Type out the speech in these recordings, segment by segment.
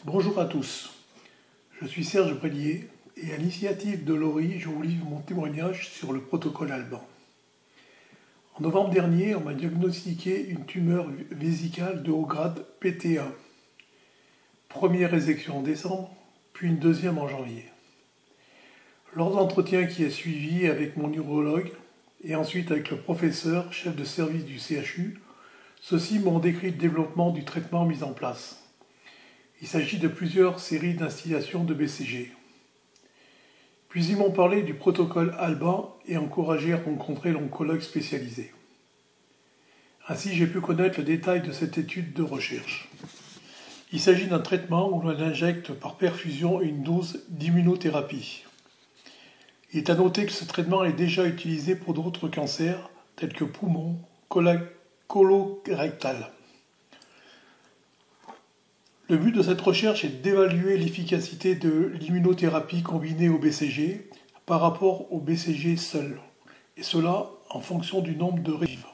Bonjour à tous, je suis Serge Brélier et à l'initiative de Laurie, je vous livre mon témoignage sur le protocole Alban. En novembre dernier, on m'a diagnostiqué une tumeur vésicale de haut grade PT1. Première résection en décembre, puis une deuxième en janvier. Lors de l'entretien qui a suivi avec mon urologue et ensuite avec le professeur, chef de service du CHU, ceux-ci m'ont décrit le développement du traitement mis en place. Il s'agit de plusieurs séries d'instillations de BCG. Puis ils m'ont parlé du protocole Alban et encouragé à rencontrer l'oncologue spécialisé. Ainsi, j'ai pu connaître le détail de cette étude de recherche. Il s'agit d'un traitement où l'on injecte par perfusion une dose d'immunothérapie. Il est à noter que ce traitement est déjà utilisé pour d'autres cancers tels que poumon, colorectal. Le but de cette recherche est d'évaluer l'efficacité de l'immunothérapie combinée au BCG par rapport au BCG seul, et cela en fonction du nombre de récidives.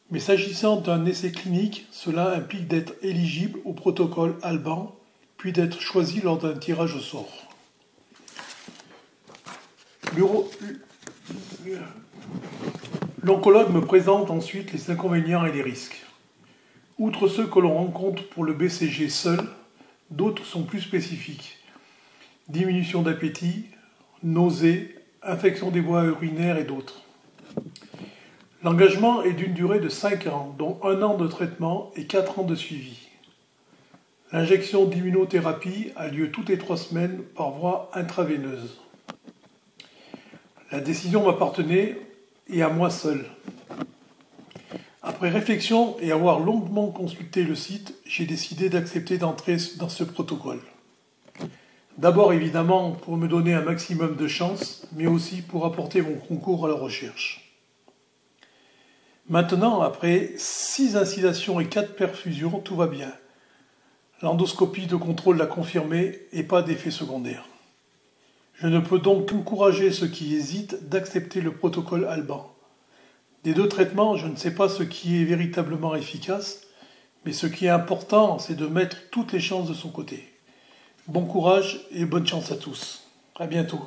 Mais s'agissant d'un essai clinique, cela implique d'être éligible au protocole Alban, puis d'être choisi lors d'un tirage au sort. L'oncologue me présente ensuite les inconvénients et les risques. Outre ceux que l'on rencontre pour le BCG seul, d'autres sont plus spécifiques. Diminution d'appétit, nausées, infection des voies urinaires et d'autres. L'engagement est d'une durée de 5 ans, dont 1 an de traitement et 4 ans de suivi. L'injection d'immunothérapie a lieu toutes les 3 semaines par voie intraveineuse. La décision m'appartenait et à moi seul. Après réflexion et avoir longuement consulté le site, j'ai décidé d'accepter d'entrer dans ce protocole. D'abord évidemment pour me donner un maximum de chance, mais aussi pour apporter mon concours à la recherche. Maintenant, après 6 instillations et 4 perfusions, tout va bien. L'endoscopie de contrôle l'a confirmé et pas d'effet secondaire. Je ne peux donc qu'encourager ceux qui hésitent d'accepter le protocole Alban. Des 2 traitements, je ne sais pas ce qui est véritablement efficace, mais ce qui est important, c'est de mettre toutes les chances de son côté. Bon courage et bonne chance à tous. À bientôt.